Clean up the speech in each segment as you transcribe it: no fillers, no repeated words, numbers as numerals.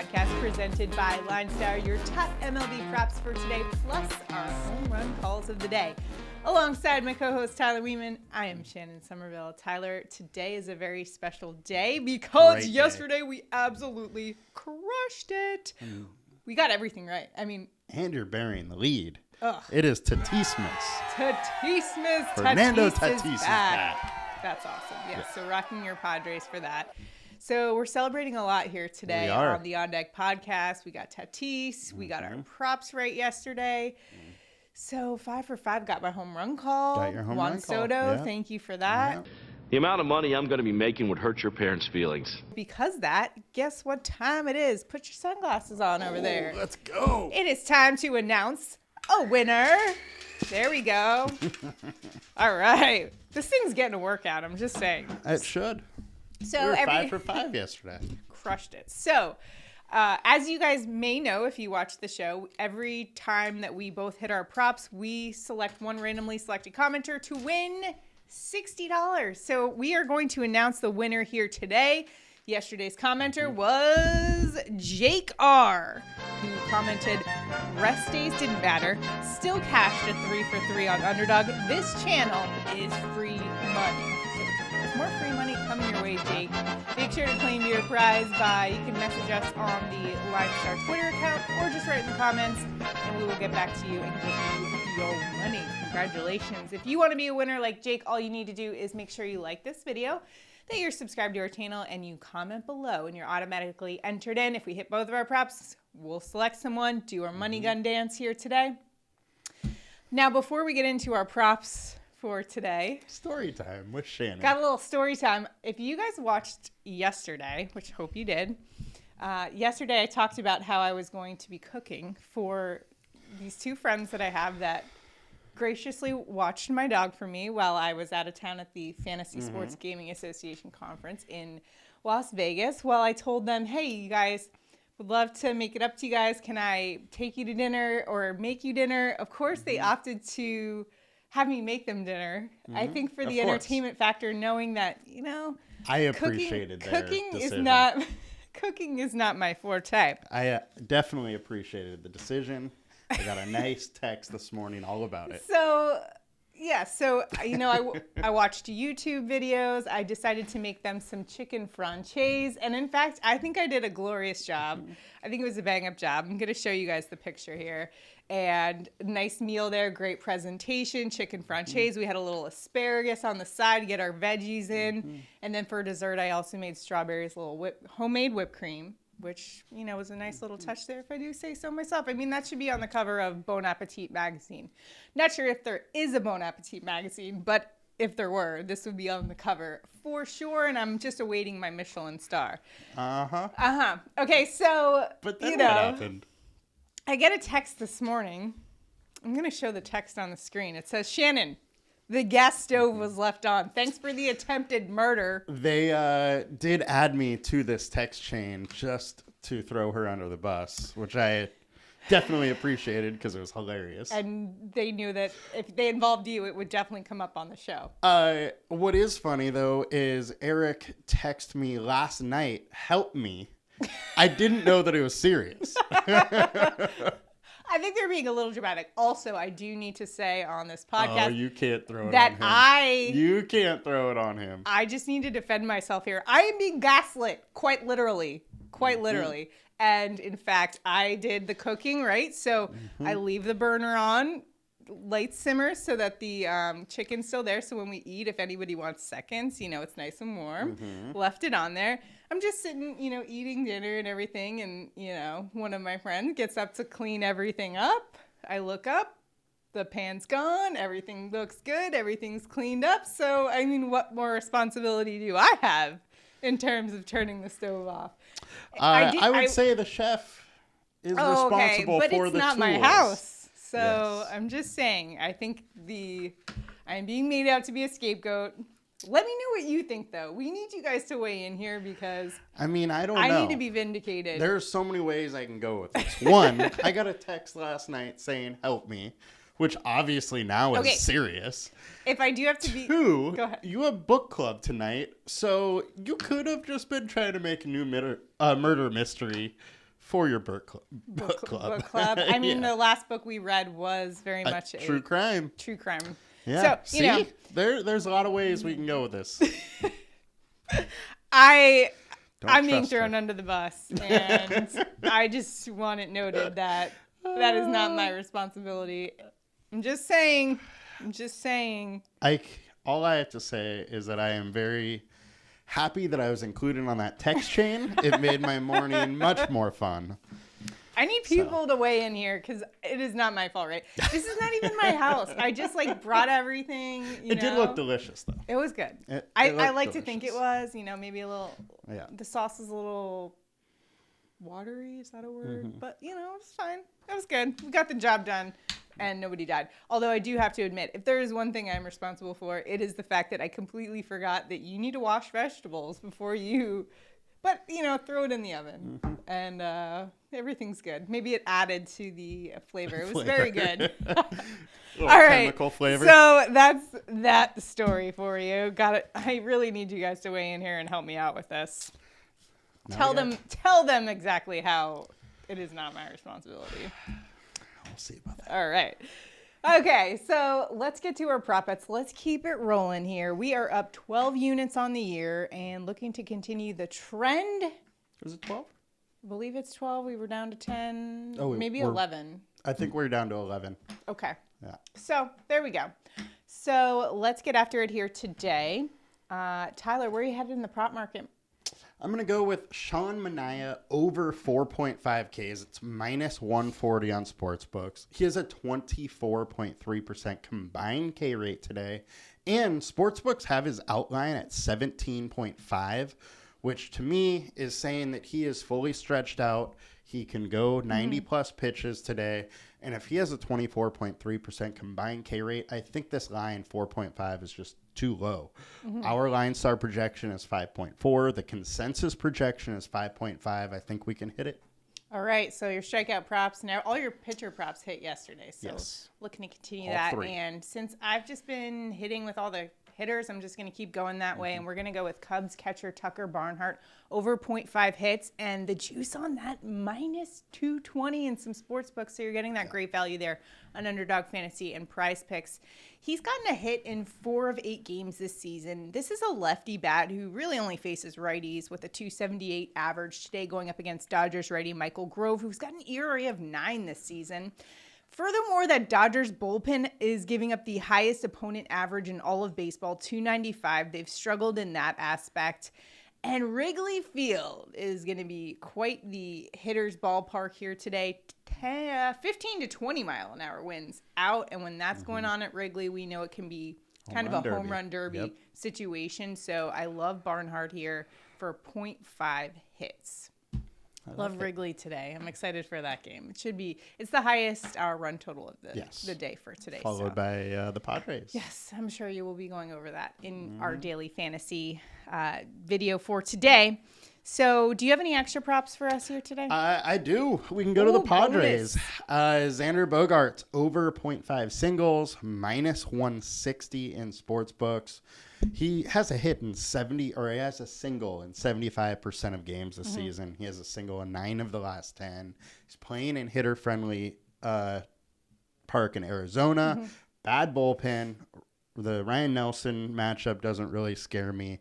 podcast presented by LineStar, your top MLB props for today, plus our home run calls of the day. Alongside my co-host Tyler Wiemann, I am Shannon Sommerville. Tyler, today is a very special day because yesterday we absolutely crushed it. We got everything right. I mean, and you're burying the lead. It is Tatismas. Fernando Tatis is back. That's awesome. Yes, so rocking your Padres for that. So we're celebrating a lot here today on the On Deck podcast. We got Tatis. We got our props right yesterday. So 5 for 5 got my home run call. Got your home run call. Juan Soto, thank you for that. Yeah. The amount of money I'm going to be making would hurt your parents' feelings. Because that, guess what time it is? Put your sunglasses on over there. Let's go. It is time to announce a winner. There we go. All right. This thing's getting a workout, I'm just saying. It should. So we were 5 for 5 yesterday. Crushed it. So, as you guys may know, if you watch the show, every time that we both hit our props, we select one randomly selected commenter to win $60. So we are going to announce the winner here today. Yesterday's commenter was Jake R, who commented, rest days didn't matter, still cashed a 3 for 3 on Underdog. This channel is free money. So there's more free money coming your way, Jake. Make sure to claim your prize by, you can message us on the LineStar Twitter account or just write in the comments and we will get back to you and give you your money. Congratulations. If you want to be a winner like Jake, all you need to do is make sure you like this video, that you're subscribed to our channel, and you comment below, and you're automatically entered in. If we hit both of our props, we'll select someone, do our money gun dance here today. Now, before we get into our props for today, story time with Shannon. Got a little story time. If you guys watched yesterday, which I hope you did, yesterday I talked about how I was going to be cooking for these two friends that I have that graciously watched my dog for me while I was out of town at the Fantasy Sports Gaming Association conference in Las Vegas. Well, I told them, hey, you guys, would love to make it up to you guys. Can I take you to dinner or make you dinner? Of course, they opted to have me make them dinner. I think for the entertainment factor, knowing that, you know, I appreciated cooking decision. Cooking is not my forte. I definitely appreciated the decision. I got a nice text this morning all about it. So, yeah. So, you know, I watched YouTube videos. I decided to make them some chicken franchise. And in fact, I think I did a glorious job. I think it was a bang-up job. I'm going to show you guys the picture here. And nice meal there. Great presentation. Chicken franchise. We had a little asparagus on the side to get our veggies in. And then for dessert, I also made strawberries, little homemade whipped cream, which, you know, was a nice little touch there, if I do say so myself. I mean, that should be on the cover of Bon Appetit magazine. Not sure if there is a Bon Appetit magazine, but if there were, this would be on the cover for sure, and I'm just awaiting my Michelin star. Okay, so, but then you know, what happened? I get a text this morning. I'm going to show the text on the screen. It says, Shannon, the gas stove was left on. Thanks for the attempted murder. They did add me to this text chain just to throw her under the bus, which I definitely appreciated because it was hilarious. And they knew that if they involved you, it would definitely come up on the show. What is funny, though, is Eric texted me last night, help me. I didn't know that it was serious. I think they're being a little dramatic. Also, I do need to say on this podcast, you can't throw it on him. You can't throw it on him. I just need to defend myself here. I am being gaslit, quite literally. And in fact, I did the cooking, right? So I leave the burner on, light simmer, so that the chicken's still there. So when we eat, if anybody wants seconds, you know, it's nice and warm. Left it on there. I'm just sitting, you know, eating dinner and everything. And, you know, one of my friends gets up to clean everything up. I look up, the pan's gone. Everything looks good. Everything's cleaned up. So, I mean, what more responsibility do I have in terms of turning the stove off? I would say the chef is responsible for the tools. But it's not my house. So yes. I'm just saying, I think I'm being made out to be a scapegoat. Let me know what you think, though. We need you guys to weigh in here because I don't know. I need to be vindicated. There's so many ways I can go with this. One, I got a text last night saying, help me, which obviously now is serious. If I do have to be... Two, go ahead. You have book club tonight, so you could have just been trying to make a new murder mystery for your book club. Book club. I mean, the last book we read was very much a true crime. True crime. Yeah. So, you know, there's a lot of ways we can go with this. I'm being thrown under the bus, and I just want it noted that is not my responsibility. I'm just saying. All I have to say is that I am very happy that I was included on that text chain. It made my morning much more fun. I need people to weigh in here because it is not my fault, right? This is not even my house. I just brought everything. It did look delicious, though. It was good. I like to think it was. Maybe a little. Yeah. The sauce is a little watery. Is that a word? Mm-hmm. But it's fine. It was good. We got the job done, and nobody died. Although I do have to admit, if there is one thing I'm responsible for, it is the fact that I completely forgot that you need to wash vegetables before you. But, throw it in the oven, and everything's good. Maybe it added to the flavor. It was very good. All right. Chemical flavor. So that's that story for you. Got it. I really need you guys to weigh in here and help me out with this. Tell them exactly how it is not my responsibility. We'll see about that. All right. Okay, so let's get to our prop bets. Let's keep it rolling here. We are up 12 units on the year and looking to continue the trend. Was it 12? I believe it's 12. We were down to 10, maybe we're 11. I think we're down to 11. Okay. Yeah. So there we go. So let's get after it here today. Tyler, where are you headed in the prop market? I'm going to go with Sean Manaea over 4.5Ks. It's minus 140 on sportsbooks. He has a 24.3% combined K rate today. And sportsbooks have his outline at 17.5, which to me is saying that he is fully stretched out. He can go 90 plus pitches today. And if he has a 24.3% combined K rate, I think this line 4.5 is just too low. Our LineStar projection is 5.4. The consensus projection is 5.5. I think we can hit it. All right. So your strikeout props, now all your pitcher props hit yesterday. So yes. Looking to continue all that. Three. And since I've just been hitting with all the hitters, I'm just going to keep going that way. And we're going to go with Cubs catcher Tucker Barnhart over 0.5 hits. And the juice on that minus 220 in some sports books. So you're getting that great value there on Underdog Fantasy and PrizePicks. He's gotten a hit in 4 of 8 games this season. This is a lefty bat who really only faces righties with a 278 average today going up against Dodgers righty Michael Grove, who's got an ERA of 9 this season. Furthermore, that Dodgers bullpen is giving up the highest opponent average in all of baseball, 295. They've struggled in that aspect. And Wrigley Field is going to be quite the hitter's ballpark here today. 15 to 20 mile an hour winds out. And when that's going on at Wrigley, we know it can be kind of a home run derby situation. So I love Barnhart here for 0.5 hits. Love Wrigley today. I'm excited for that game. It's the highest run total of the day for today. Followed by the Padres. Yes, I'm sure you will be going over that in our daily fantasy video for today. So do you have any extra props for us here today? I do. We can go to the Padres. Xander Bogaerts over 0.5 singles, minus 160 in sports books. He has a hit in he has a single in 75% of games this season. He has a single in 9 of the last 10. He's playing in hitter-friendly park in Arizona. Bad bullpen. The Ryan Nelson matchup doesn't really scare me.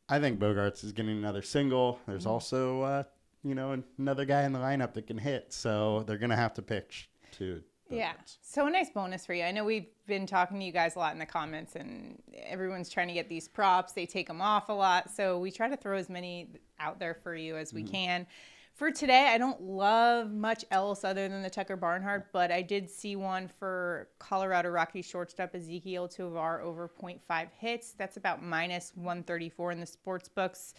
I think Bogaerts is getting another single. There's also, another guy in the lineup that can hit. So they're going to have to pitch to Bogaerts. Yeah. So a nice bonus for you. I know we've been talking to you guys a lot in the comments, and everyone's trying to get these props. They take them off a lot. So we try to throw as many out there for you as we can. For today, I don't love much else other than the Tucker Barnhart, but I did see one for Colorado Rockies shortstop Ezequiel Tovar over 0.5 hits. That's about minus 134 in the sports books.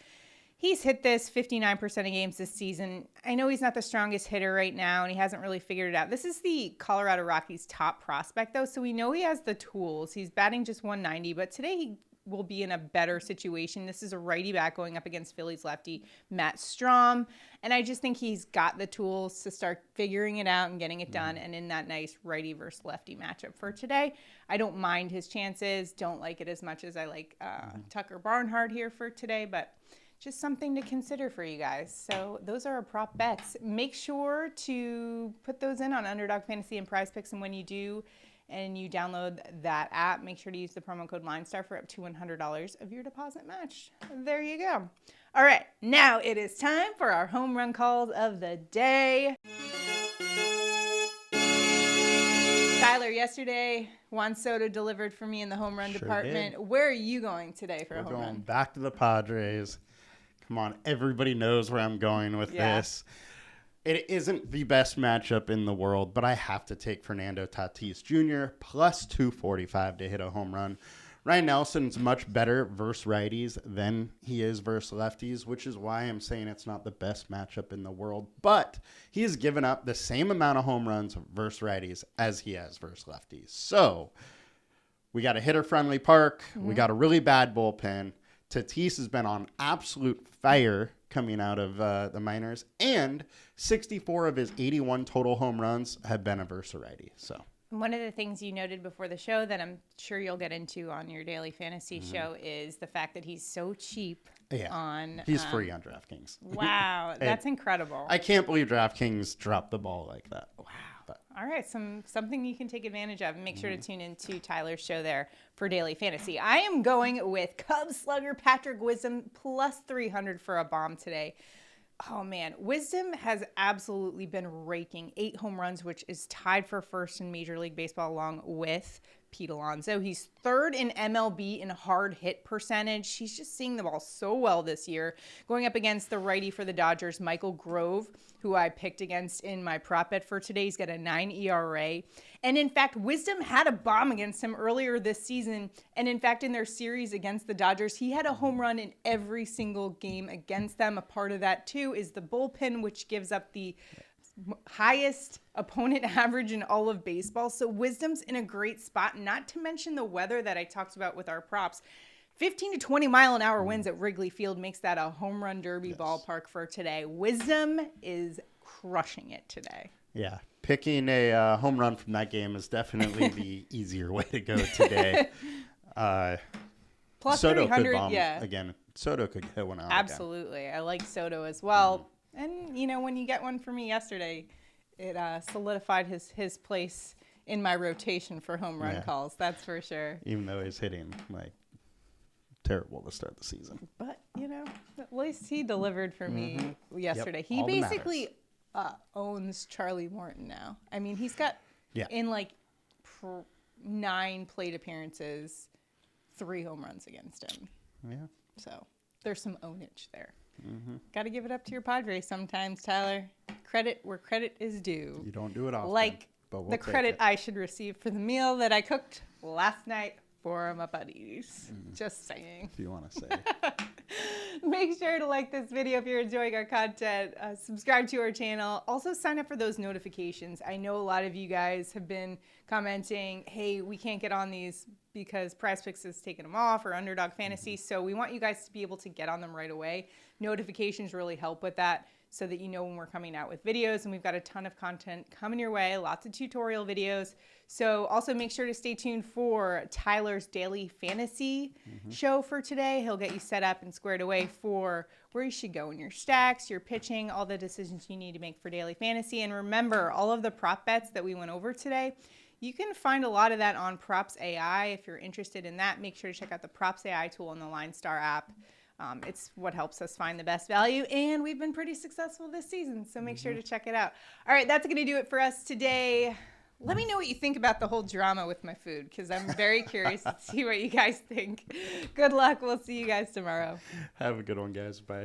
He's hit this 59% of games this season. I know he's not the strongest hitter right now, and he hasn't really figured it out. This is the Colorado Rockies' top prospect, though, so we know he has the tools. He's batting just 190, but today he will be in a better situation. This is a righty bat going up against Phillies lefty Matt Strom, and I just think he's got the tools to start figuring it out and getting it done, and in that nice righty versus lefty matchup for today. I don't mind his chances. Don't like it as much as I like Tucker Barnhart here for today, but just something to consider for you guys. So those are our prop bets. Make sure to put those in on Underdog Fantasy and PrizePicks, and when you do and you download that app, make sure to use the promo code LineStar for up to $100 of your deposit matched. There you go. All right, now it is time for our home run calls of the day. Tyler, yesterday, Juan Soto delivered for me in the home run department. Did. Where are you going today for a home We're going run? back to the Padres. Come on, everybody knows where I'm going with this. It isn't the best matchup in the world, but I have to take Fernando Tatis Jr. plus 245 to hit a home run. Ryan Nelson's much better versus righties than he is versus lefties, which is why I'm saying it's not the best matchup in the world. But he has given up the same amount of home runs versus righties as he has versus lefties. So we got a hitter-friendly park. We got a really bad bullpen. Tatis has been on absolute fire coming out of the minors, and 64 of his 81 total home runs have been a versus righty. So. One of the things you noted before the show that I'm sure you'll get into on your daily fantasy show is the fact that he's so cheap on... He's free on DraftKings. Wow, that's incredible. I can't believe DraftKings dropped the ball like that. Wow. All right, something you can take advantage of. Make sure to tune into Tyler's show there for daily fantasy. I am going with Cubs slugger Patrick Wisdom plus 300 for a bomb today. Oh, man. Wisdom has absolutely been raking 8 home runs, which is tied for first in Major League Baseball along with Pete Alonso. He's third in MLB in hard hit percentage. He's just seeing the ball so well this year. Going up against the righty for the Dodgers, Michael Grove, who I picked against in my prop bet for today. He's got a 9 ERA. And in fact, Wisdom had a bomb against him earlier this season. And in fact, in their series against the Dodgers, he had a home run in every single game against them. A part of that, too, is the bullpen, which gives up the highest opponent average in all of baseball. So Wisdom's in a great spot, not to mention the weather that I talked about with our props. 15 to 20 mile an hour winds at Wrigley Field makes that a home run derby ballpark for today. Wisdom is crushing it today. Yeah, picking a home run from that game is definitely the easier way to go today. Plus Soto 300, could bomb yeah. again. Soto could hit one out. Absolutely. I like Soto as well. And, you know, when you get one for me yesterday, it solidified his place in my rotation for home run calls. That's for sure. Even though he's hitting like terrible to start the season. But, you know, at least he delivered for me yesterday. Yep. He All that basically owns Charlie Morton now. I mean, he's got in like 9 plate appearances, 3 home runs against him. Yeah. So there's some ownage there. Got to give it up to your Padres sometimes, Tyler. Credit where credit is due. You don't do it often. Like but we'll the credit I should receive for the meal that I cooked last night for my buddies. Just saying. If you want to say. Make sure to like this video if you're enjoying our content. Subscribe to our channel. Also sign up for those notifications. I know a lot of you guys have been commenting, hey, we can't get on these because PrizePicks has taken them off or Underdog Fantasy. So we want you guys to be able to get on them right away. Notifications really help with that so that you know when we're coming out with videos. And we've got a ton of content coming your way, lots of tutorial videos. So also make sure to stay tuned for Tyler's daily fantasy show for today. He'll get you set up and squared away for where you should go in your stacks, your pitching, all the decisions you need to make for daily fantasy. And remember, all of the prop bets that we went over today, you can find a lot of that on Props AI. If you're interested in that, make sure to check out the Props AI tool in the LineStar app. It's what helps us find the best value, and we've been pretty successful this season, so make sure to check it out. All right, that's going to do it for us today. Let me know what you think about the whole drama with my food, because I'm very curious to see what you guys think. Good luck. We'll see you guys tomorrow. Have a good one, guys. Bye.